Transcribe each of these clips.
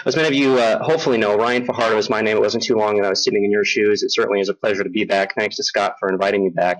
As many of you hopefully know, Ryan Fajardo is my name. It wasn't too long that I was sitting in your shoes. It certainly is a pleasure to be back. Thanks to Scott for inviting me back.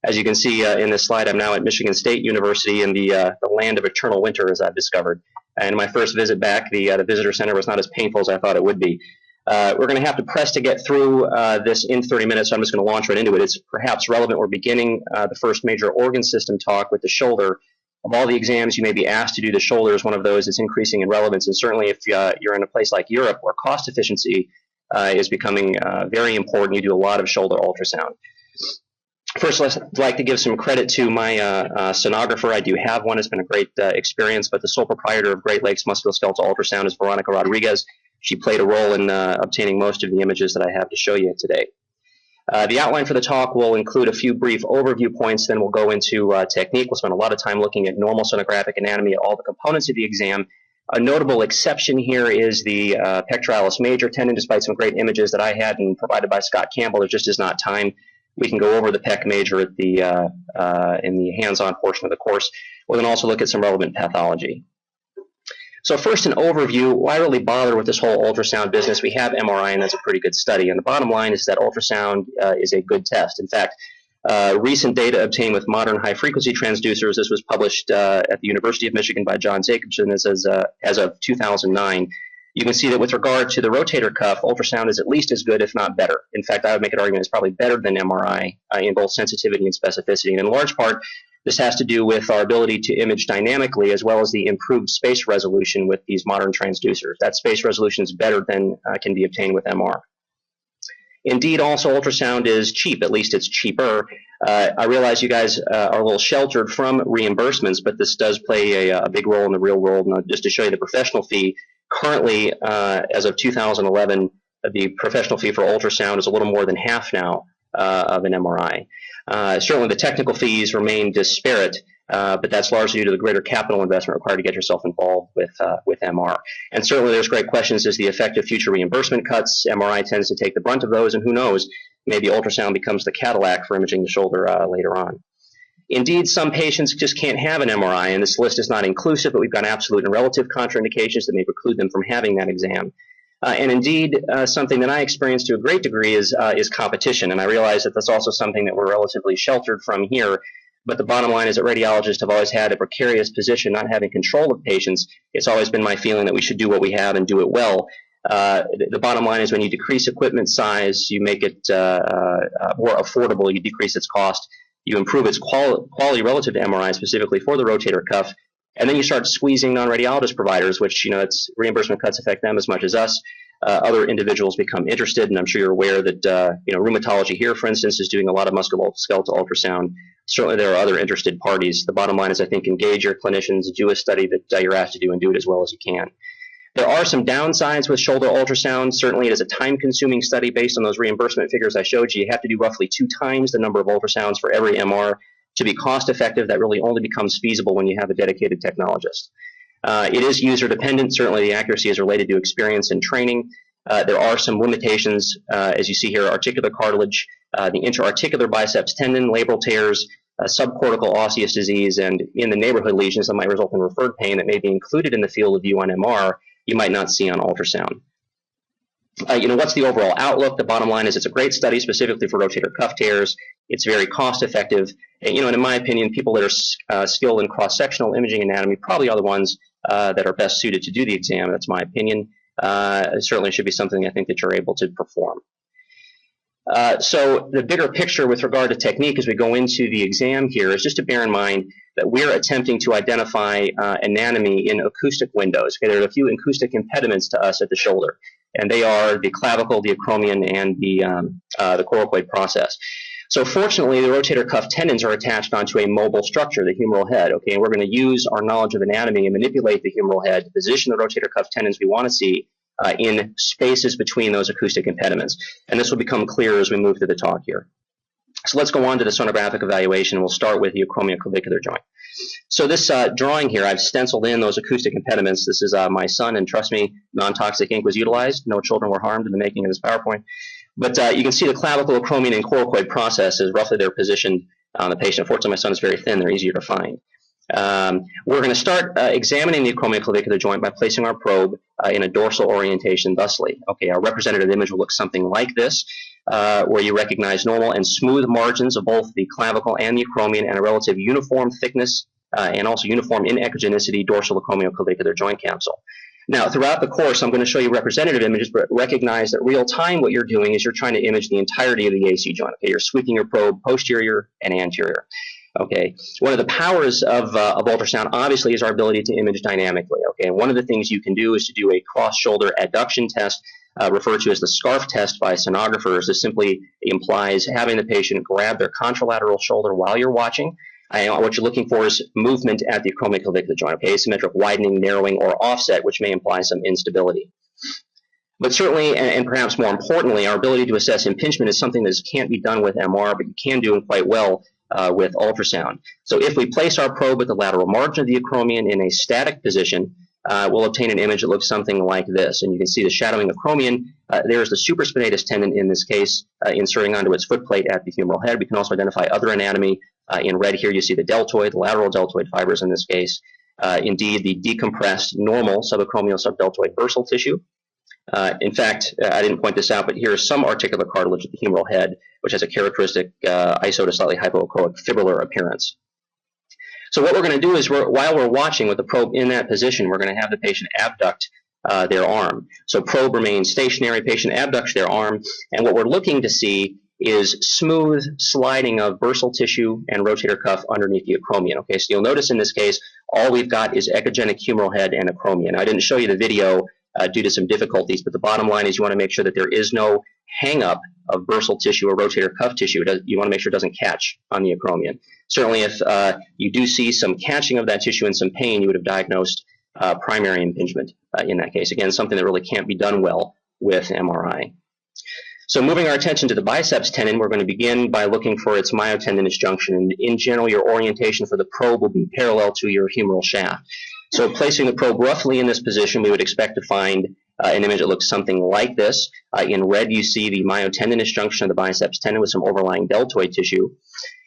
As you can see in this slide, I'm now at Michigan State University in the land of eternal winter, as I've discovered. And my first visit back, the visitor center was not as painful as I thought it would be. We're going to have to press to get through this in 30 minutes, so I'm just going to launch right into it. It's perhaps relevant. We're beginning the first major organ system talk with the shoulder. Of all the exams you may be asked to do, the shoulder is one of those that's increasing in relevance. And certainly if you're in a place like Europe where cost efficiency is becoming very important, you do a lot of shoulder ultrasound. First, I'd like to give some credit to my sonographer. I do have one. It's been a great experience, but the sole proprietor of Great Lakes Musculoskeletal Ultrasound is Veronica Rodriguez. She played a role in obtaining most of the images that I have to show you today. The outline for the talk will include a few brief overview points, then we'll go into technique. We'll spend a lot of time looking at normal sonographic anatomy, all the components of the exam. A notable exception here is the pectoralis major tendon. Despite some great images that I had and provided by Scott Campbell, there just is not time. We can go over the pec major at the, in the hands-on portion of the course. We'll then also look at some relevant pathology. So first, an overview. Why really bother with this whole ultrasound business? We have MRI, and that's a pretty good study. And the bottom line is that ultrasound is a good test. In fact, recent data obtained with modern high-frequency transducers, this was published at the University of Michigan by John Jacobson as of 2009. You can see that with regard to the rotator cuff, ultrasound is at least as good, if not better. In fact, I would make an argument it's probably better than MRI in both sensitivity and specificity. And in large part, this has to do with our ability to image dynamically as well as the improved space resolution with these modern transducers. That space resolution is better than can be obtained with MR. Indeed, also ultrasound is cheap, at least it's cheaper. I realize you guys are a little sheltered from reimbursements, but this does play a big role in the real world. And just to show you the professional fee, currently, as of 2011, the professional fee for ultrasound is a little more than half now of an MRI. Certainly the technical fees remain disparate, but that's largely due to the greater capital investment required to get yourself involved with MR. And certainly there's great questions as the effect of future reimbursement cuts. MRI tends to take the brunt of those, and who knows, maybe ultrasound becomes the Cadillac for imaging the shoulder later on. Indeed, some patients just can't have an MRI, and this list is not inclusive, but we've got absolute and relative contraindications that may preclude them from having that exam. And indeed, something that I experience to a great degree is competition. And I realize that that's also something that we're relatively sheltered from here. But the bottom line is that radiologists have always had a precarious position, not having control of patients. It's always been my feeling that we should do what we have and do it well. The bottom line is when you decrease equipment size, you make it more affordable, you decrease its cost, you improve its quality relative to MRI, specifically for the rotator cuff. And then you start squeezing non-radiologist providers, which, you know, it's reimbursement cuts affect them as much as us. Other individuals become interested, and I'm sure you're aware that, you know, rheumatology here, for instance, is doing a lot of musculoskeletal ultrasound. Certainly there are other interested parties. The bottom line is, I think, engage your clinicians, do a study that you're asked to do, and do it as well as you can. There are some downsides with shoulder ultrasound. Certainly it is a time-consuming study based on those reimbursement figures I showed you. You have to do roughly 2 times the number of ultrasounds for every MR. To be cost-effective, that really only becomes feasible when you have a dedicated technologist. It is user-dependent. Certainly the accuracy is related to experience and training. There are some limitations, as you see here, articular cartilage, the interarticular biceps tendon, labral tears, subcortical osseous disease, and in the neighborhood lesions that might result in referred pain that may be included in the field of view on MR, you might not see on ultrasound. You know, what's the overall outlook? The bottom line is it's a great study specifically for rotator cuff tears. It's very cost-effective. And, you know, and in my opinion, people that are skilled in cross-sectional imaging anatomy probably are the ones that are best suited to do the exam. That's my opinion. It certainly should be something I think that you're able to perform. So the bigger picture with regard to technique as we go into the exam here is just to bear in mind that we're attempting to identify anatomy in acoustic windows. Okay, there are a few acoustic impediments to us at the shoulder, and they are the clavicle, the acromion, and the coracoid process. So fortunately, the rotator cuff tendons are attached onto a mobile structure, the humeral head. Okay, and we're going to use our knowledge of anatomy and manipulate the humeral head to position the rotator cuff tendons we want to see in spaces between those acoustic impediments. And this will become clear as we move through the talk here. So let's go on to the sonographic evaluation. We'll start with the acromioclavicular joint. So this drawing here, I've stenciled in those acoustic impediments. This is my son, and trust me, non-toxic ink was utilized. No children were harmed in the making of this PowerPoint. But you can see the clavicle, acromion, and coracoid processes, roughly they're positioned on the patient. Unfortunately, my son is very thin. They're easier to find. We're going to start examining the acromioclavicular joint by placing our probe in a dorsal orientation thusly. Okay, our representative image will look something like this, where you recognize normal and smooth margins of both the clavicle and the acromion and a relative uniform thickness and also uniform in echogenicity dorsal acromioclavicular joint capsule. Now, throughout the course, I'm going to show you representative images, but recognize that real time what you're doing is you're trying to image the entirety of the AC joint. Okay, you're sweeping your probe posterior and anterior. Okay, one of the powers of ultrasound obviously is our ability to image dynamically. Okay, and one of the things you can do is to do a cross-shoulder adduction test, referred to as the scarf test by sonographers. This simply implies having the patient grab their contralateral shoulder while you're watching. What you're looking for is movement at the acromioclavicular joint. Okay, asymmetric widening, narrowing, or offset, which may imply some instability. But certainly, and perhaps more importantly, our ability to assess impingement is something that can't be done with MR, but you can do it quite well with ultrasound. So if we place our probe at the lateral margin of the acromion in a static position, we'll obtain an image that looks something like this. And you can see the shadowing acromion. There's the supraspinatus tendon in this case, inserting onto its footplate at the humeral head. We can also identify other anatomy. In red here, you see the deltoid, the lateral deltoid fibers in this case. Indeed, the decompressed normal subacromial subdeltoid bursal tissue. In fact, I didn't point this out, but here is some articular cartilage at the humeral head, which has a characteristic iso to slightly hypoechoic fibrillar appearance. So what we're going to do is, while we're watching with the probe in that position, we're going to have the patient abduct their arm. So probe remains stationary, patient abducts their arm, and what we're looking to see is smooth sliding of bursal tissue and rotator cuff underneath the acromion. Okay, so you'll notice in this case, all we've got is echogenic humeral head and acromion. I didn't show you the video due to some difficulties, but the bottom line is you want to make sure that there is no hang-up of bursal tissue or rotator cuff tissue. You want to make sure it doesn't catch on the acromion. Certainly if you do see some catching of that tissue and some pain, you would have diagnosed primary impingement in that case. Again, something that really can't be done well with MRI. So moving our attention to the biceps tendon, we're going to begin by looking for its myotendinous junction. And in general, your orientation for the probe will be parallel to your humeral shaft. So placing the probe roughly in this position, we would expect to find an image that looks something like this. In red, you see the myotendinous junction of the biceps tendon with some overlying deltoid tissue.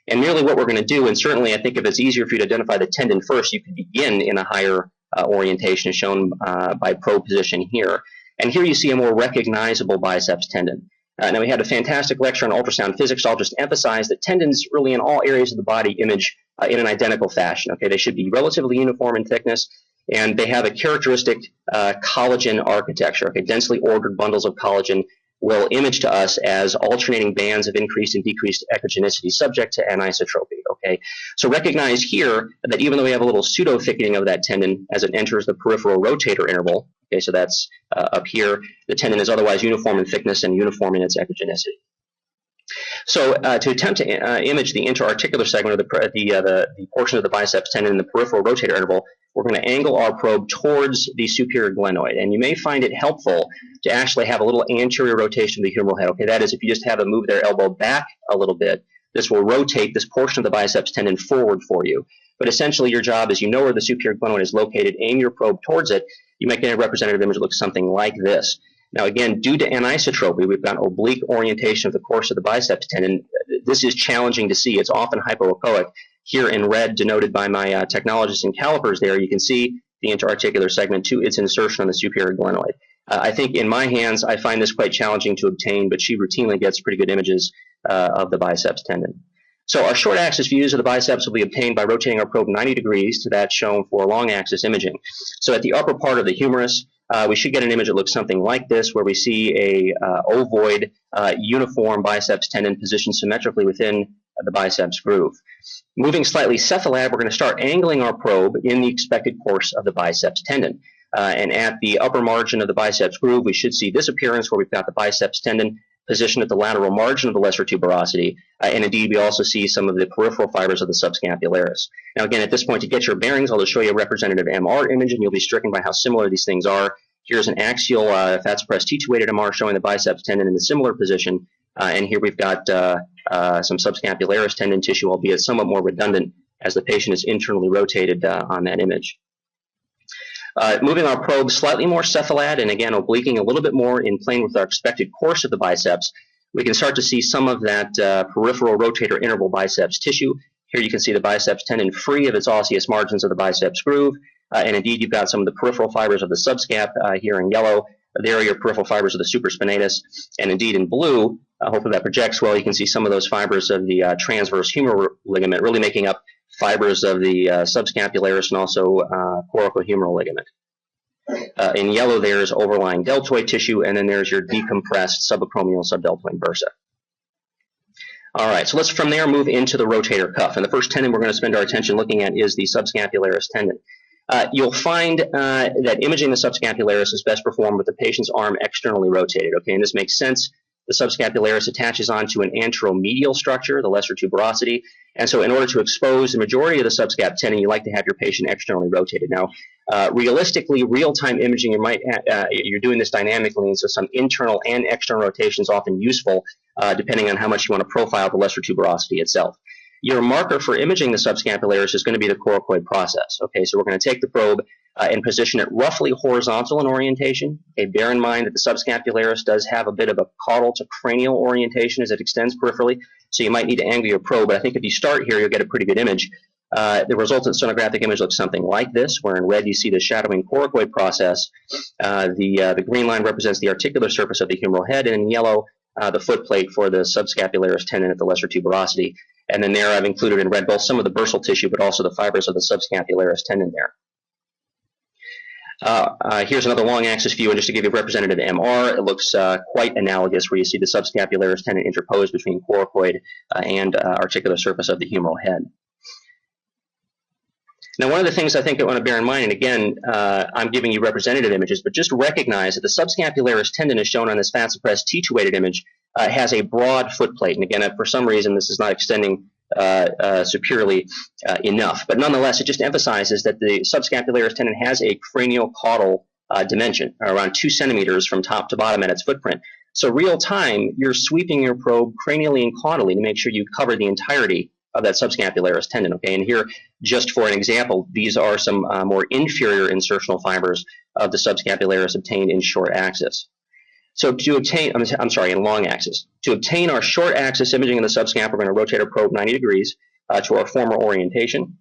And merely what we're going to do, and certainly I think if it's easier for you to identify the tendon first, you could begin in a higher orientation shown by probe position here. And here you see a more recognizable biceps tendon. Now, we had a fantastic lecture on ultrasound physics. So I'll just emphasize that tendons really in all areas of the body image in an identical fashion. Okay, they should be relatively uniform in thickness, and they have a characteristic collagen architecture. Okay, densely ordered bundles of collagen will image to us as alternating bands of increased and decreased echogenicity subject to anisotropy. Okay, so recognize here that even though we have a little pseudo thickening of that tendon as it enters the peripheral rotator interval, okay, so that's up here, the tendon is otherwise uniform in thickness and uniform in its echogenicity. So to attempt to image the interarticular segment of the portion of the biceps tendon in the peripheral rotator interval, we're going to angle our probe towards the superior glenoid. And you may find it helpful to actually have a little anterior rotation of the humeral head. Okay, that is, if you just have them move their elbow back a little bit, this will rotate this portion of the biceps tendon forward for you. But essentially your job is, you know where the superior glenoid is located, aim your probe towards it, you might get a representative image that looks something like this. Now again, due to anisotropy, we've got oblique orientation of the course of the biceps tendon. This is challenging to see. It's often hypoechoic. Here in red, denoted by my technologists and calipers there, you can see the interarticular segment to its insertion on the superior glenoid. I think in my hands, I find this quite challenging to obtain, but she routinely gets pretty good images of the biceps tendon. So our short axis views of the biceps will be obtained by rotating our probe 90 degrees to that shown for long axis imaging. So at the upper part of the humerus, we should get an image that looks something like this, where we see a ovoid, uniform biceps tendon positioned symmetrically within the biceps groove. Moving slightly cephalad, we're going to start angling our probe in the expected course of the biceps tendon. And at the upper margin of the biceps groove, we should see this appearance where we've got the biceps tendon positioned at the lateral margin of the lesser tuberosity. And indeed, we also see some of the peripheral fibers of the subscapularis. Now, again, at this point, to get your bearings, I'll just show you a representative MR image, and you'll be stricken by how similar these things are. Here's an axial fat-suppressed T2-weighted MR showing the biceps tendon in a similar position. And here we've got some subscapularis tendon tissue, albeit somewhat more redundant, as the patient is internally rotated on that image. Moving our probe slightly more cephalad, and again obliquing a little bit more in plane with our expected course of the biceps, we can start to see some of that peripheral rotator interval biceps tissue. Here you can see the biceps tendon free of its osseous margins of the biceps groove, and indeed you've got some of the peripheral fibers of the subscap here in yellow. There are your peripheral fibers of the supraspinatus, and indeed in blue, hopefully that projects well, you can see some of those fibers of the transverse humeral ligament really making up fibers of the subscapularis and also coracohumeral ligament. In yellow there's overlying deltoid tissue, and then there's your decompressed subacromial subdeltoid bursa. All right, so let's from there move into the rotator cuff, and the first tendon we're going to spend our attention looking at is the subscapularis tendon. You'll find that imaging the subscapularis is best performed with the patient's arm externally rotated, okay, and this makes sense. The subscapularis attaches onto an anteromedial structure, the lesser tuberosity, and so in order to expose the majority of the subscap tendon, you like to have your patient externally rotated. Now, realistically, real-time imaging, you're doing this dynamically, and so some internal and external rotation is often useful, depending on how much you want to profile the lesser tuberosity itself. Your marker for imaging the subscapularis is going to be the coracoid process. Okay, so we're going to take the probe and position it roughly horizontal in orientation. Okay, bear in mind that the subscapularis does have a bit of a caudal to cranial orientation as it extends peripherally, so you might need to angle your probe, but I think if you start here, you'll get a pretty good image. The resultant sonographic image looks something like this, where in red you see the shadowing coracoid process. The green line represents the articular surface of the humeral head, and in yellow, the foot plate for the subscapularis tendon at the lesser tuberosity. And then there I've included in red both some of the bursal tissue, but also the fibers of the subscapularis tendon there. Here's another long axis view, and just to give you a representative MR, it looks quite analogous, where you see the subscapularis tendon interposed between coracoid and articular surface of the humeral head. Now, one of the things I think I want to bear in mind, and again, I'm giving you representative images, but just recognize that the subscapularis tendon is shown on this fat-suppressed T2-weighted image has a broad foot plate. And again, for some reason, this is not extending superiorly enough. But nonetheless, it just emphasizes that the subscapularis tendon has a craniocaudal dimension, around 2 centimeters from top to bottom at its footprint. So real time, you're sweeping your probe cranially and caudally to make sure you cover the entirety of that subscapularis tendon. Okay, and here, just for an example, these are some more inferior insertional fibers of the subscapularis obtained in short axis. So to obtain, I'm sorry, in long axis. To obtain our short axis imaging of the subscap, we're going to rotate our probe 90 degrees to our former orientation.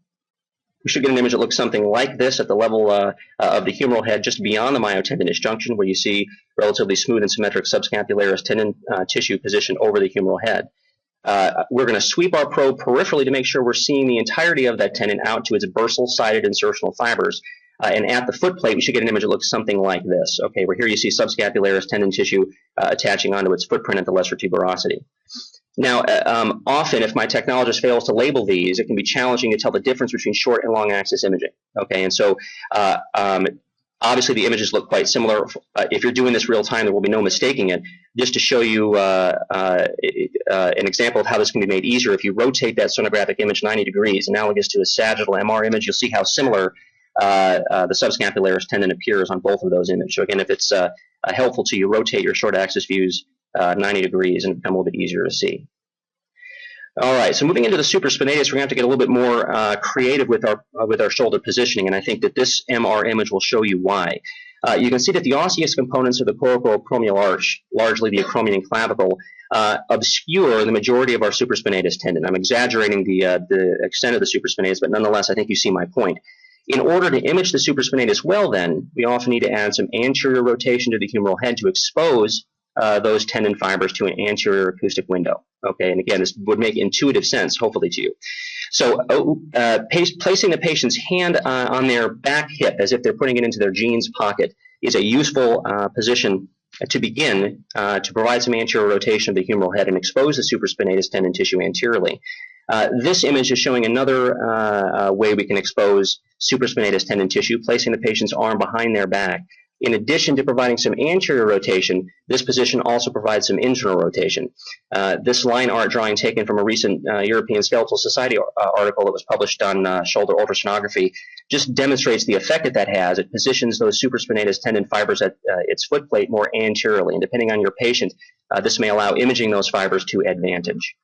We should get an image that looks something like this at the level of the humeral head, just beyond the myotendinous junction, where you see relatively smooth and symmetric subscapularis tendon tissue positioned over the humeral head. We're going to sweep our probe peripherally to make sure we're seeing the entirety of that tendon out to its bursal-sided insertional fibers. And at the foot plate, we should get an image that looks something like this. Okay, where here you see subscapularis tendon tissue attaching onto its footprint at the lesser tuberosity. Now, often, if my technologist fails to label these, it can be challenging to tell the difference between short and long axis imaging. Okay, and so obviously the images look quite similar. If you're doing this real time, there will be no mistaking it. Just to show you an example of how this can be made easier, if you rotate that sonographic image 90 degrees, analogous to a sagittal MR image, you'll see how similar the subscapularis tendon appears on both of those images. So again, if it's helpful to you, rotate your short axis views 90 degrees and become a little bit easier to see. All right, so moving into the supraspinatus, we're going to have to get a little bit more creative with our shoulder positioning, and I think that this MR image will show you why. You can see that the osseous components of the coracoacromial arch, largely the acromion and clavicle, obscure the majority of our supraspinatus tendon. I'm exaggerating the extent of the supraspinatus, but nonetheless, I think you see my point. In order to image the supraspinatus well, then, we often need to add some anterior rotation to the humeral head to expose those tendon fibers to an anterior acoustic window. Okay, and again, this would make intuitive sense, hopefully, to you. So placing the patient's hand on their back hip as if they're putting it into their jeans pocket is a useful position to begin to provide some anterior rotation of the humeral head and expose the supraspinatus tendon tissue anteriorly. This image is showing another way we can expose supraspinatus tendon tissue, placing the patient's arm behind their back. In addition to providing some anterior rotation, this position also provides some internal rotation. This line art drawing taken from a recent European Skeletal Society article that was published on shoulder ultrasonography just demonstrates the effect that has. It positions those supraspinatus tendon fibers at its foot plate more anteriorly, and depending on your patient, this may allow imaging those fibers to advantage.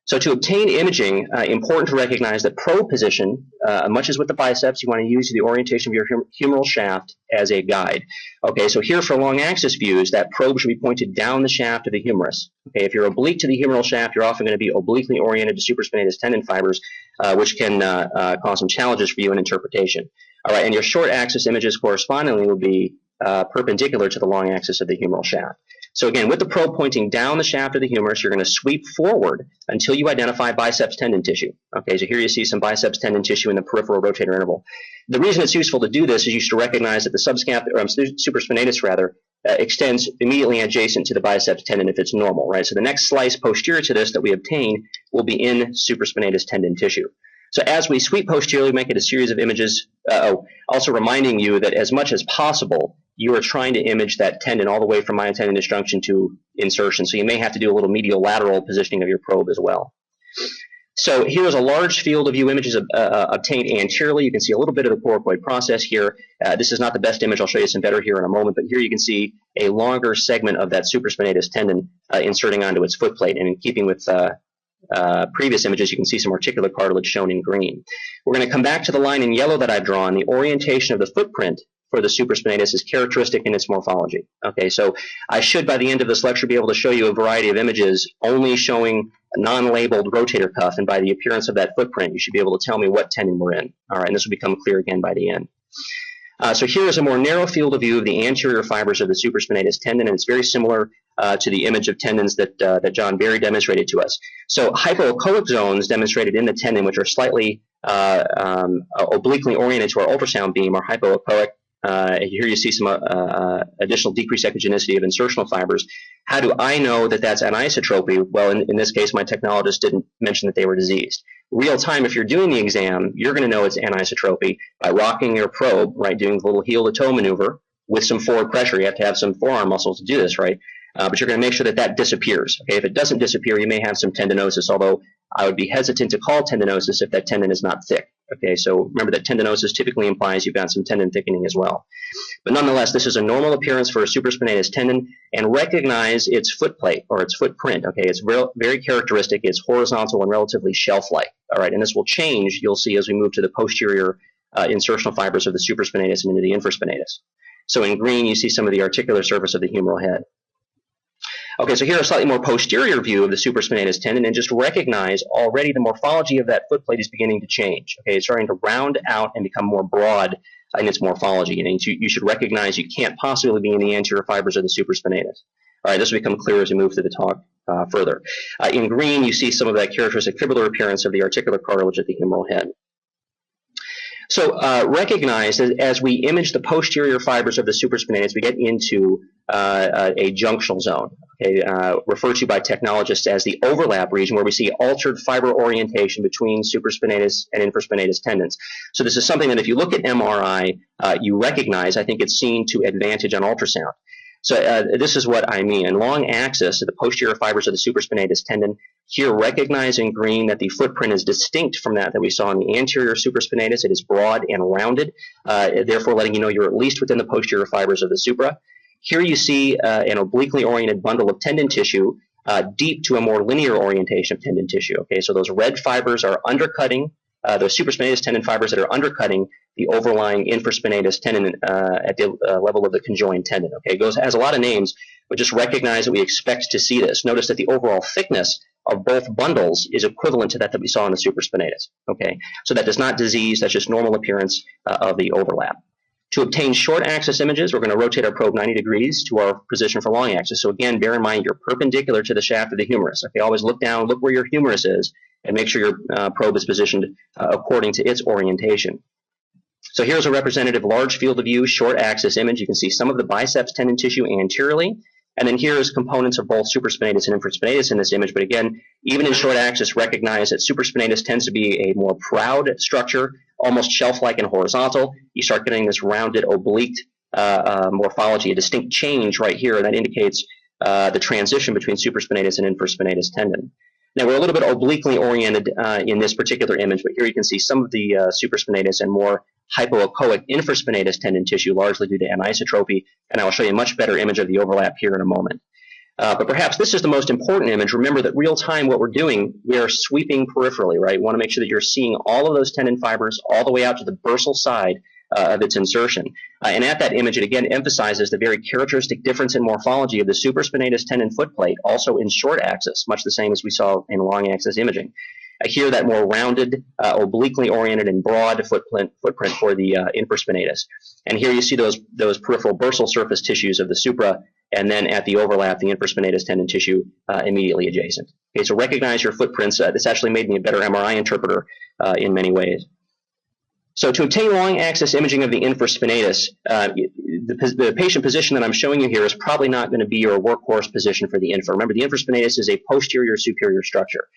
So to obtain imaging, important to recognize that probe position, much as with the biceps, you want to use the orientation of your humeral shaft as a guide. Okay, so here for long axis views, that probe should be pointed down the shaft of the humerus. Okay, if you're oblique to the humeral shaft, you're often going to be obliquely oriented to supraspinatus tendon fibers, which can cause some challenges for you in interpretation. All right, and your short axis images correspondingly will be perpendicular to the long axis of the humeral shaft. So again, with the probe pointing down the shaft of the humerus, you're going to sweep forward until you identify biceps tendon tissue. Okay, so here you see some biceps tendon tissue in the peripheral rotator interval. The reason it's useful to do this is you should recognize that the supraspinatus extends immediately adjacent to the biceps tendon if it's normal, right? So the next slice posterior to this that we obtain will be in supraspinatus tendon tissue. So as we sweep posteriorly, we make it a series of images, also reminding you that as much as possible, you are trying to image that tendon all the way from myotendon disjunction to insertion. So you may have to do a little medial lateral positioning of your probe as well. So here is a large field of view images obtained anteriorly. You can see a little bit of the coracoid process here. This is not the best image. I'll show you some better here in a moment. But here you can see a longer segment of that supraspinatus tendon inserting onto its foot plate. And in keeping with previous images, you can see some articular cartilage shown in green. We're going to come back to the line in yellow that I've drawn. The orientation of the footprint for the supraspinatus is characteristic in its morphology. Okay, so I should, by the end of this lecture, be able to show you a variety of images only showing a non-labeled rotator cuff, and by the appearance of that footprint, you should be able to tell me what tendon we're in. All right, and this will become clear again by the end. So here is a more narrow field of view of the anterior fibers of the supraspinatus tendon, and it's very similar to the image of tendons that John Barry demonstrated to us. So hypoechoic zones demonstrated in the tendon, which are slightly obliquely oriented to our ultrasound beam, are hypoechoic. Here you see some additional decreased echogenicity of insertional fibers. How do I know that that's anisotropy? Well, in this case, my technologist didn't mention that they were diseased. Real time, if you're doing the exam, you're going to know it's anisotropy by rocking your probe, right, doing the little heel-to-toe maneuver with some forward pressure. You have to have some forearm muscles to do this, right? But you're going to make sure that that disappears. Okay, if it doesn't disappear, you may have some tendinosis, although I would be hesitant to call tendinosis if that tendon is not thick. Okay, so remember that tendinosis typically implies you've got some tendon thickening as well. But nonetheless, this is a normal appearance for a supraspinatus tendon, and recognize its footplate or its footprint. Okay, it's very characteristic. It's horizontal and relatively shelf-like. All right, and this will change, you'll see, as we move to the posterior insertional fibers of the supraspinatus and into the infraspinatus. So in green, you see some of the articular surface of the humeral head. Okay, so here a slightly more posterior view of the supraspinatus tendon, and just recognize already the morphology of that footplate is beginning to change. Okay, it's starting to round out and become more broad in its morphology, and you should recognize you can't possibly be in the anterior fibers of the supraspinatus. All right, this will become clear as we move through the talk further. In green, you see some of that characteristic fibrillar appearance of the articular cartilage at the humeral head. So recognize that as we image the posterior fibers of the supraspinatus, we get into a junctional zone, okay, referred to by technologists as the overlap region, where we see altered fiber orientation between supraspinatus and infraspinatus tendons. So this is something that if you look at MRI, you recognize. I think it's seen to advantage on ultrasound. So this is what I mean. In long axis, the posterior fibers of the supraspinatus tendon, here recognize in green that the footprint is distinct from that we saw in the anterior supraspinatus. It is broad and rounded, therefore letting you know you're at least within the posterior fibers of the supra. Here you see an obliquely oriented bundle of tendon tissue deep to a more linear orientation of tendon tissue. Okay, so those red fibers are undercutting, the supraspinatus tendon fibers that are undercutting the overlying infraspinatus tendon at the level of the conjoined tendon. Okay, it has a lot of names, but just recognize that we expect to see this. Notice that the overall thickness of both bundles is equivalent to that we saw in the supraspinatus. Okay, so that is not disease, that's just normal appearance of the overlap. To obtain short axis images, we're going to rotate our probe 90 degrees to our position for long axis. So again, bear in mind you're perpendicular to the shaft of the humerus. Okay, always look down, look where your humerus is, and make sure your probe is positioned according to its orientation. So here's a representative large field of view short axis image. You can see some of the biceps tendon tissue anteriorly, and then here's components of both supraspinatus and infraspinatus in this image. But again, even in short axis, recognize that supraspinatus tends to be a more proud structure, almost shelf-like and horizontal. You start getting this rounded, oblique morphology, a distinct change right here, and that indicates the transition between supraspinatus and infraspinatus tendon. Now, we're a little bit obliquely oriented in this particular image, but here you can see some of the supraspinatus and more hypoechoic infraspinatus tendon tissue, largely due to anisotropy, and I will show you a much better image of the overlap here in a moment. But perhaps this is the most important image. Remember that real time, what we're doing, we are sweeping peripherally, right? You want to make sure that you're seeing all of those tendon fibers all the way out to the bursal side of its insertion. And at that image, it again emphasizes the very characteristic difference in morphology of the supraspinatus tendon footplate, also in short axis, much the same as we saw in long axis imaging. Here, that more rounded, obliquely oriented and broad footprint for the infraspinatus. And here you see those peripheral bursal surface tissues of the supra, and then at the overlap, the infraspinatus tendon tissue immediately adjacent. Okay, so recognize your footprints. This actually made me a better MRI interpreter in many ways. So to obtain long axis imaging of the infraspinatus, the patient position that I'm showing you here is probably not going to be your workhorse position for the infra. Remember, the infraspinatus is a posterior superior structure.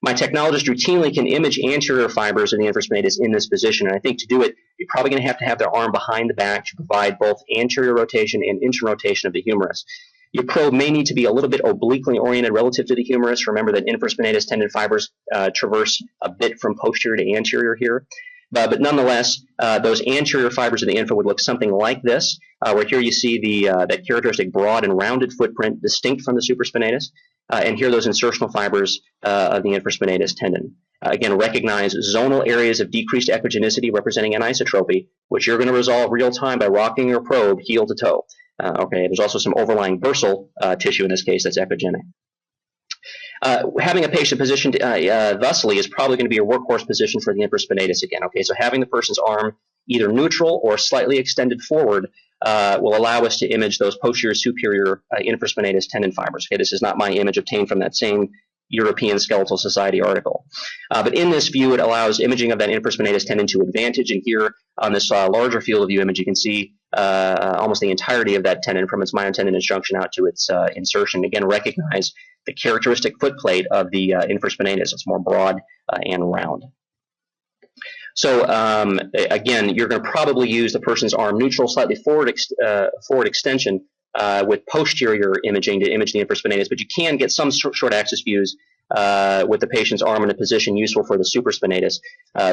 My technologist routinely can image anterior fibers of the infraspinatus in this position, and I think to do it, you're probably going to have their arm behind the back to provide both anterior rotation and inter-rotation of the humerus. Your probe may need to be a little bit obliquely oriented relative to the humerus. Remember that infraspinatus tendon fibers traverse a bit from posterior to anterior here. But nonetheless, those anterior fibers of the infra would look something like this, where here you see that characteristic broad and rounded footprint distinct from the supraspinatus. And here those insertional fibers of the infraspinatus tendon. Again, recognize zonal areas of decreased echogenicity representing anisotropy, which you're going to resolve real time by rocking your probe heel to toe. Okay, there's also some overlying bursal tissue in this case that's echogenic. Having a patient positioned thusly is probably going to be a workhorse position for the infraspinatus again. Okay, so having the person's arm either neutral or slightly extended forward will allow us to image those posterior superior infraspinatus tendon fibers. Okay, this is not my image obtained from that same European Skeletal Society article. But in this view, it allows imaging of that infraspinatus tendon to advantage. And here on this larger field of view image, you can see almost the entirety of that tendon from its myotendinous junction out to its insertion. Again, recognize the characteristic footplate of the infraspinatus. It's more broad and round. So again, you're going to probably use the person's arm neutral, slightly forward extension with posterior imaging to image the infraspinatus, but you can get some short axis views with the patient's arm in a position useful for the supraspinatus.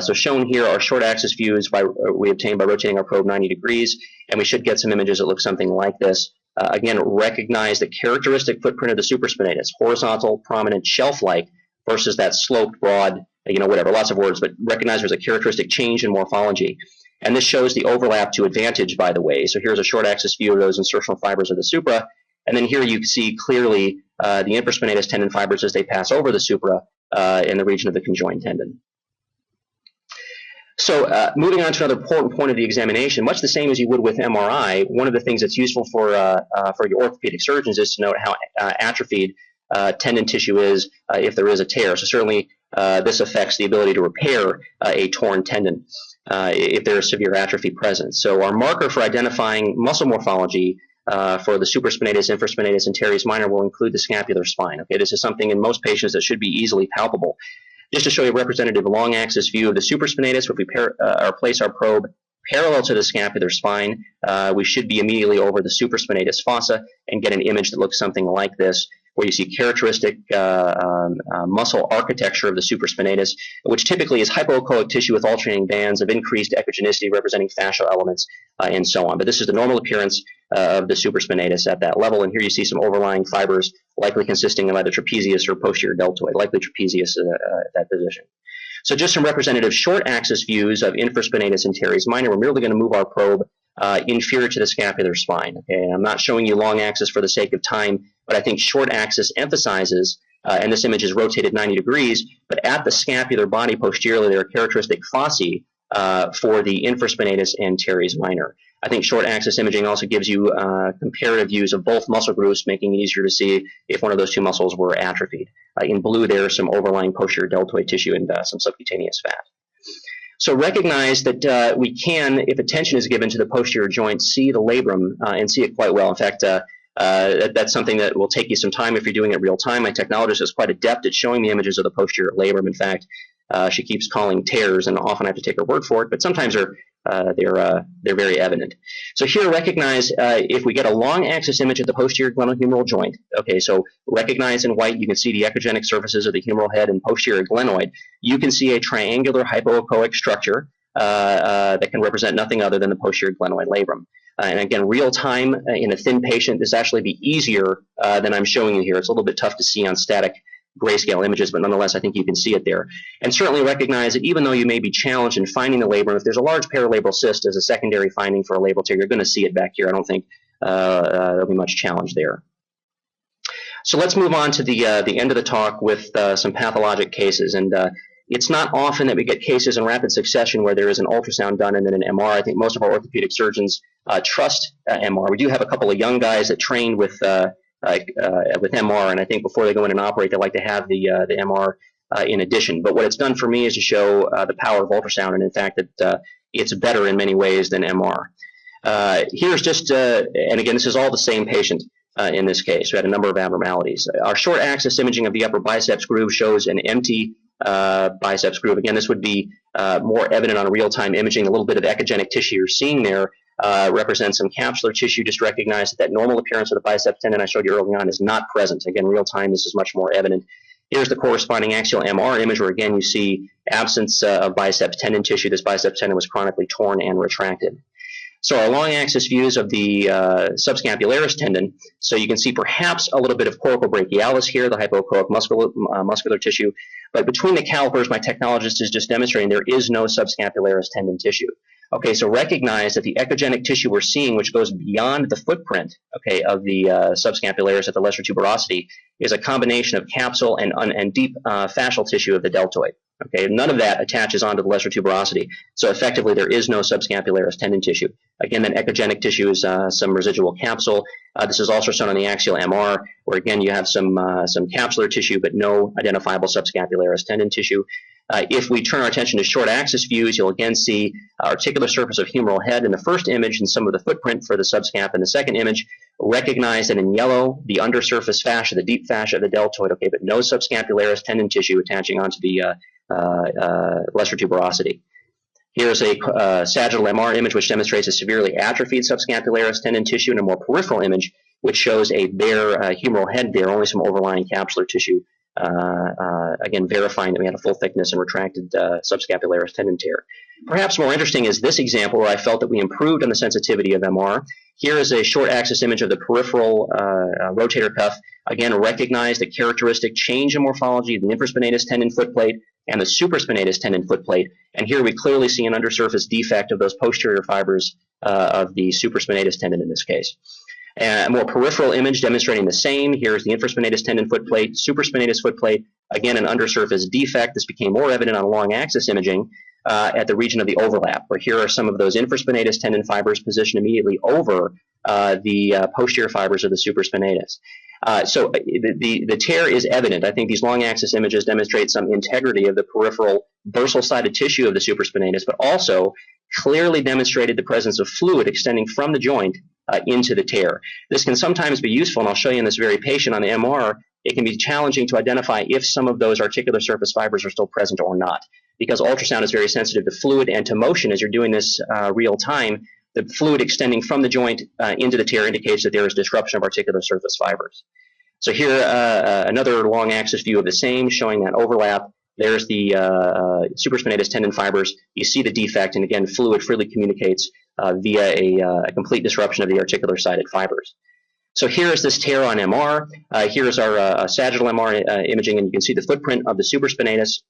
So shown here are short axis views we obtained by rotating our probe 90 degrees, and we should get some images that look something like this. Again, recognize the characteristic footprint of the supraspinatus, horizontal, prominent, shelf-like, versus that sloped, broad, whatever, lots of words, but recognize there's a characteristic change in morphology. And this shows the overlap to advantage, by the way. So here's a short axis view of those insertional fibers of the supra. And then here you see clearly the infraspinatus tendon fibers as they pass over the supra in the region of the conjoined tendon. So moving on to another important point of the examination, much the same as you would with MRI, one of the things that's useful for your orthopedic surgeons is to note how atrophied tendon tissue is if there is a tear. So certainly this affects the ability to repair a torn tendon if there is severe atrophy present. So our marker for identifying muscle morphology for the supraspinatus, infraspinatus, and teres minor will include the scapular spine. Okay, this is something in most patients that should be easily palpable. Just to show you a representative long axis view of the supraspinatus, if we place our probe parallel to the scapular spine, we should be immediately over the supraspinatus fossa and get an image that looks something like this, where you see characteristic muscle architecture of the supraspinatus, which typically is hypoechoic tissue with alternating bands of increased echogenicity representing fascial elements and so on. But this is the normal appearance of the supraspinatus at that level. And here you see some overlying fibers likely consisting of either trapezius or posterior deltoid, likely trapezius at that position. So just some representative short axis views of infraspinatus and teres minor. We're merely going to move our probe inferior to the scapular spine. Okay, and I'm not showing you long axis for the sake of time, but I think short axis emphasizes, and this image is rotated 90 degrees, but at the scapular body posteriorly there are characteristic fossae for the infraspinatus and teres minor. I think short axis imaging also gives you comparative views of both muscle groups, making it easier to see if one of those two muscles were atrophied. In blue, there is some overlying posterior deltoid tissue and some subcutaneous fat. So recognize that we can, if attention is given to the posterior joint, see the labrum and see it quite well. In fact, that's something that will take you some time if you're doing it real time. My technologist is quite adept at showing me images of the posterior labrum. In fact, she keeps calling tears, and often I have to take her word for it, but sometimes they're very evident. So here, recognize if we get a long axis image of the posterior glenohumeral joint. Okay, so recognize in white you can see the echogenic surfaces of the humeral head and posterior glenoid. You can see a triangular hypoechoic structure that can represent nothing other than the posterior glenoid labrum. And again, real time in a thin patient, this actually be easier than I'm showing you here. It's a little bit tough to see on static grayscale images, but nonetheless, I think you can see it there. And certainly recognize that even though you may be challenged in finding the labrum, if there's a large paralabral cyst as a secondary finding for a labral tear, you're going to see it back here. I don't think there'll be much challenge there. So let's move on to the end of the talk with some pathologic cases. And it's not often that we get cases in rapid succession where there is an ultrasound done and then an MR. I think most of our orthopedic surgeons trust MR. We do have a couple of young guys that trained with MR, and I think before they go in and operate, they like to have the MR in addition. But what it's done for me is to show the power of ultrasound, and in fact that it's better in many ways than MR. Here's just, and again, this is all the same patient in this case. We had a number of abnormalities. Our short axis imaging of the upper biceps groove shows an empty biceps groove. Again, this would be more evident on real-time imaging. A little bit of echogenic tissue you're seeing there represents some capsular tissue. Just recognize that normal appearance of the biceps tendon I showed you early on is not present. Again, real-time, this is much more evident. Here's the corresponding axial MR image where, again, you see absence of biceps tendon tissue. This biceps tendon was chronically torn and retracted. So our long axis views of the subscapularis tendon, so you can see perhaps a little bit of coracobrachialis here, the hypoechoic muscular tissue, but between the calipers, my technologist is just demonstrating there is no subscapularis tendon tissue. Okay, so recognize that the echogenic tissue we're seeing, which goes beyond the footprint, okay, of the subscapularis at the lesser tuberosity, is a combination of capsule and deep fascial tissue of the deltoid. Okay, none of that attaches onto the lesser tuberosity, so effectively there is no subscapularis tendon tissue. Again, that echogenic tissue is some residual capsule. This is also shown on the axial MR, where again you have some capsular tissue, but no identifiable subscapularis tendon tissue. If we turn our attention to short axis views, you'll again see articular surface of humeral head in the first image and some of the footprint for the subscap in the second image. Recognize that in yellow, the undersurface fascia, the deep fascia of the deltoid, okay, but no subscapularis tendon tissue attaching onto the lesser tuberosity. Here's a sagittal MR image which demonstrates a severely atrophied subscapularis tendon tissue, and a more peripheral image which shows a bare humeral head there, only some overlying capsular tissue. Again, verifying that we had a full thickness and retracted subscapularis tendon tear. Perhaps more interesting is this example where I felt that we improved on the sensitivity of MR. Here is a short axis image of the peripheral rotator cuff. Again, recognize the characteristic change in morphology of the infraspinatus tendon footplate and the supraspinatus tendon footplate. And here we clearly see an undersurface defect of those posterior fibers of the supraspinatus tendon in this case. A more peripheral image demonstrating the same. Here's the infraspinatus tendon footplate, supraspinatus footplate. Again, an undersurface defect. This became more evident on long axis imaging at the region of the overlap, where here are some of those infraspinatus tendon fibers positioned immediately over the posterior fibers of the supraspinatus. So the tear is evident. I think these long axis images demonstrate some integrity of the peripheral dorsal-sided tissue of the supraspinatus, but also clearly demonstrated the presence of fluid extending from the joint into the tear. This can sometimes be useful, and I'll show you in this very patient on the MR. It can be challenging to identify if some of those articular surface fibers are still present or not, because ultrasound is very sensitive to fluid and to motion. As you're doing this real time, the fluid extending from the joint into the tear indicates that there is disruption of articular surface fibers. So here, another long axis view of the same, showing that overlap. There's the supraspinatus tendon fibers. You see the defect, and again, fluid freely communicates via a complete disruption of the articular-sided fibers. So here is this tear on MR. Here is our sagittal MR imaging, and you can see the footprint of the supraspinatus,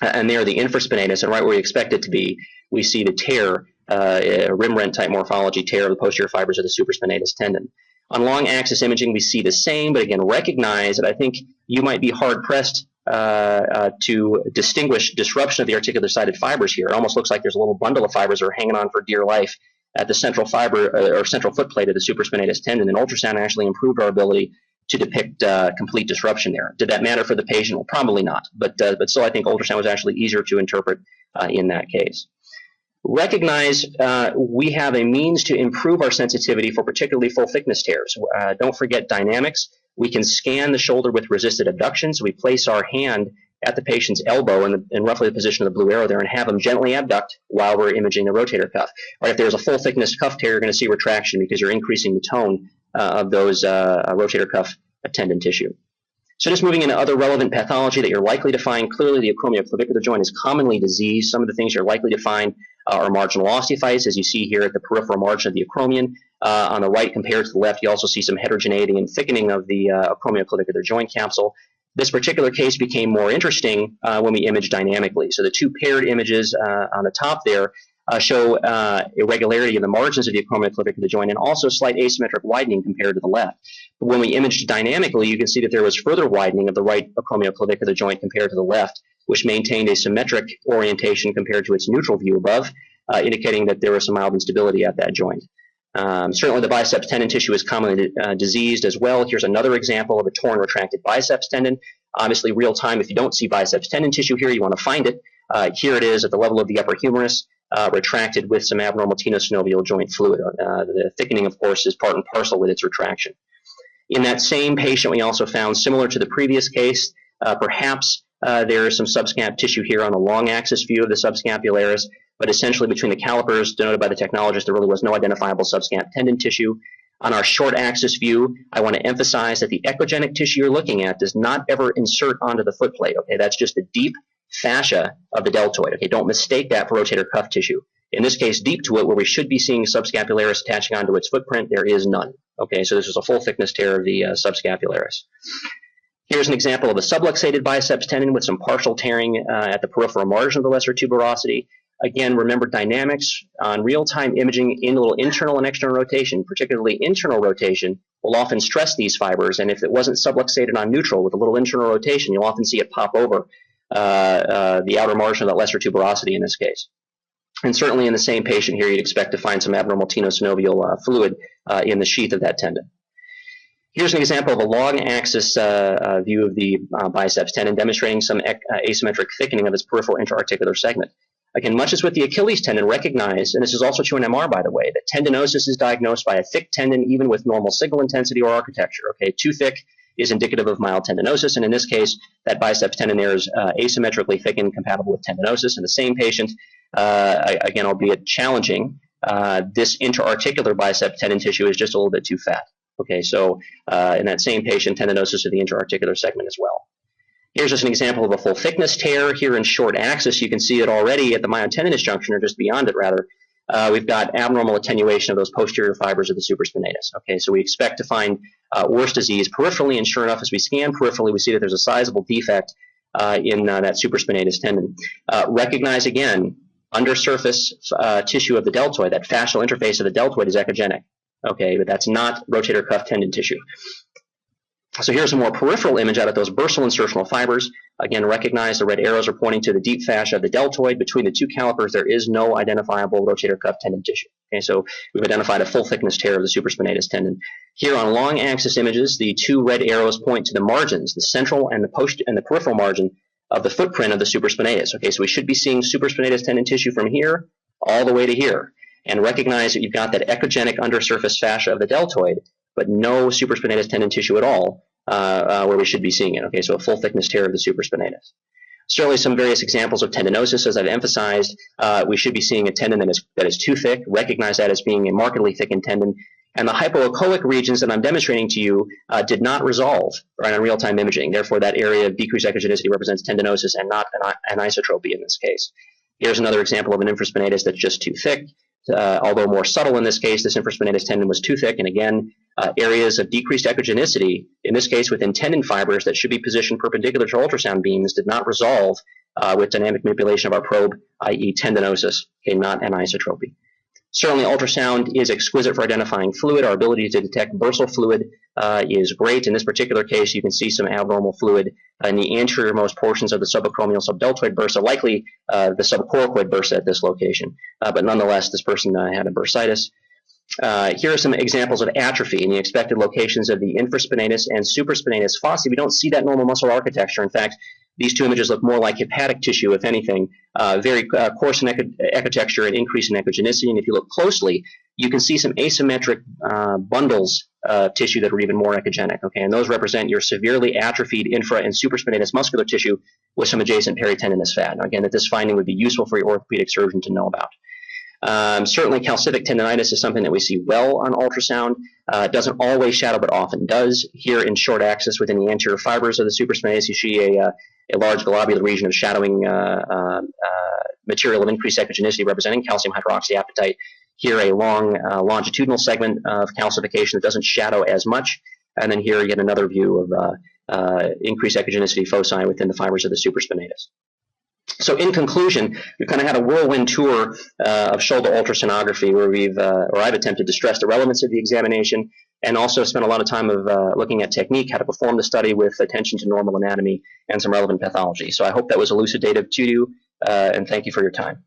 and there the infraspinatus, and right where we expect it to be, we see the tear, a rim-rent-type morphology tear of the posterior fibers of the supraspinatus tendon. On long axis imaging, we see the same, but again, recognize that I think you might be hard-pressed to distinguish disruption of the articular-sided fibers here. It almost looks like there's a little bundle of fibers that are hanging on for dear life at the central fiber or central footplate of the supraspinatus tendon, and ultrasound actually improved our ability to depict complete disruption there. Did that matter for the patient? Well, probably not, but still I think ultrasound was actually easier to interpret in that case. Recognize we have a means to improve our sensitivity for particularly full thickness tears. Don't forget dynamics. We can scan the shoulder with resisted abduction, so we place our hand at the patient's elbow in roughly the position of the blue arrow there and have them gently abduct while we're imaging the rotator cuff. Right, if there's a full thickness cuff tear, you're going to see retraction because you're increasing the tone of those rotator cuff tendon tissue. So just moving into other relevant pathology that you're likely to find, clearly the acromioclavicular joint is commonly diseased. Some of the things you're likely to find are marginal osteophytes, as you see here at the peripheral margin of the acromion. On the right compared to the left, you also see some heterogeneity and thickening of the acromioclavicular joint capsule. This particular case became more interesting when we imaged dynamically. So the two paired images on the top there show irregularity in the margins of the acromioclavicular joint and also slight asymmetric widening compared to the left. But when we imaged dynamically, you can see that there was further widening of the right acromioclavicular joint compared to the left, which maintained a symmetric orientation compared to its neutral view above, indicating that there was some mild instability at that joint. Certainly the biceps tendon tissue is commonly diseased as well. Here's another example of a torn retracted biceps tendon. Obviously real time, if you don't see biceps tendon tissue here, you want to find it. Here it is at the level of the upper humerus, retracted with some abnormal tenosynovial joint fluid. The thickening, of course, is part and parcel with its retraction. In that same patient, we also found, similar to the previous case, perhaps there is some subscap tissue here on the long axis view of the subscapularis, but essentially between the calipers denoted by the technologist, there really was no identifiable subscap tendon tissue. On our short axis view, I want to emphasize that the echogenic tissue you're looking at does not ever insert onto the foot plate. Okay, that's just the deep fascia of the deltoid. Okay, don't mistake that for rotator cuff tissue. In this case, deep to it, where we should be seeing subscapularis attaching onto its footprint, there is none. Okay, so this is a full thickness tear of the subscapularis. Here's an example of a subluxated biceps tendon with some partial tearing at the peripheral margin of the lesser tuberosity. Again, remember dynamics on real-time imaging in a little internal and external rotation, particularly internal rotation, will often stress these fibers, and if it wasn't subluxated on neutral with a little internal rotation, you'll often see it pop over the outer margin of that lesser tuberosity in this case. And certainly in the same patient here, you'd expect to find some abnormal tenosynovial fluid in the sheath of that tendon. Here's an example of a long axis view of the biceps tendon demonstrating some asymmetric thickening of its peripheral interarticular segment. Again, much as with the Achilles tendon, recognize, and this is also true in MR, by the way, that tendinosis is diagnosed by a thick tendon even with normal signal intensity or architecture. Okay, too thick is indicative of mild tendinosis, and in this case, that biceps tendon there is asymmetrically thickened, compatible with tendinosis. In the same patient, again, albeit challenging, this interarticular biceps tendon tissue is just a little bit too fat. Okay, so in that same patient, tendinosis of the interarticular segment as well. Here's just an example of a full thickness tear. Here in short axis, you can see it already at the myotendinous junction, or just beyond it rather. We've got abnormal attenuation of those posterior fibers of the supraspinatus. Okay, so we expect to find worse disease peripherally, and sure enough, as we scan peripherally, we see that there's a sizable defect in that supraspinatus tendon. Recognize again, undersurface tissue of the deltoid, that fascial interface of the deltoid is echogenic. Okay, but that's not rotator cuff tendon tissue. So here's a more peripheral image out of those bursal insertional fibers. Again, recognize the red arrows are pointing to the deep fascia of the deltoid. Between the two calipers, there is no identifiable rotator cuff tendon tissue. Okay, so we've identified a full thickness tear of the supraspinatus tendon. Here on long axis images, the two red arrows point to the margins, the central and the peripheral margin of the footprint of the supraspinatus. Okay, so we should be seeing supraspinatus tendon tissue from here all the way to here. And recognize that you've got that echogenic undersurface fascia of the deltoid, but no supraspinatus tendon tissue at all where we should be seeing it. Okay, so a full thickness tear of the supraspinatus. Certainly some various examples of tendinosis, as I've emphasized. We should be seeing a tendon that is too thick. Recognize that as being a markedly thickened tendon. And the hypoechoic regions that I'm demonstrating to you did not resolve right, on real-time imaging. Therefore, that area of decreased echogenicity represents tendinosis and not anisotropy in this case. Here's another example of an infraspinatus that's just too thick. Although more subtle in this case, this infraspinatus tendon was too thick, and again, areas of decreased echogenicity, in this case within tendon fibers that should be positioned perpendicular to ultrasound beams, did not resolve with dynamic manipulation of our probe, i.e. tendinosis, okay, not anisotropy. Certainly, ultrasound is exquisite for identifying fluid. Our ability to detect bursal fluid is great. In this particular case, you can see some abnormal fluid in the anteriormost portions of the subacromial subdeltoid bursa, likely the subcoracoid bursa at this location. But nonetheless, this person had a bursitis. Here are some examples of atrophy in the expected locations of the infraspinatus and supraspinatus fossa. We don't see that normal muscle architecture. In fact, these two images look more like hepatic tissue, if anything, very coarse in echotexture and increase in echogenicity. And if you look closely, you can see some asymmetric bundles of tissue that are even more echogenic. Okay, and those represent your severely atrophied infra and supraspinatus muscular tissue with some adjacent peritendinous fat. Now, again, that this finding would be useful for your orthopedic surgeon to know about. Certainly, calcific tendinitis is something that we see well on ultrasound. It doesn't always shadow, but often does. Here in short axis within the anterior fibers of the supraspinatus, you see a large globular region of shadowing material of increased echogenicity representing calcium hydroxyapatite. Here a long longitudinal segment of calcification that doesn't shadow as much. And then here again another view of increased echogenicity foci within the fibers of the supraspinatus. So in conclusion, we've kind of had a whirlwind tour of shoulder ultrasonography where I've attempted to stress the relevance of the examination and also spent a lot of time of looking at technique, how to perform the study with attention to normal anatomy and some relevant pathology. So I hope that was elucidative to you, and thank you for your time.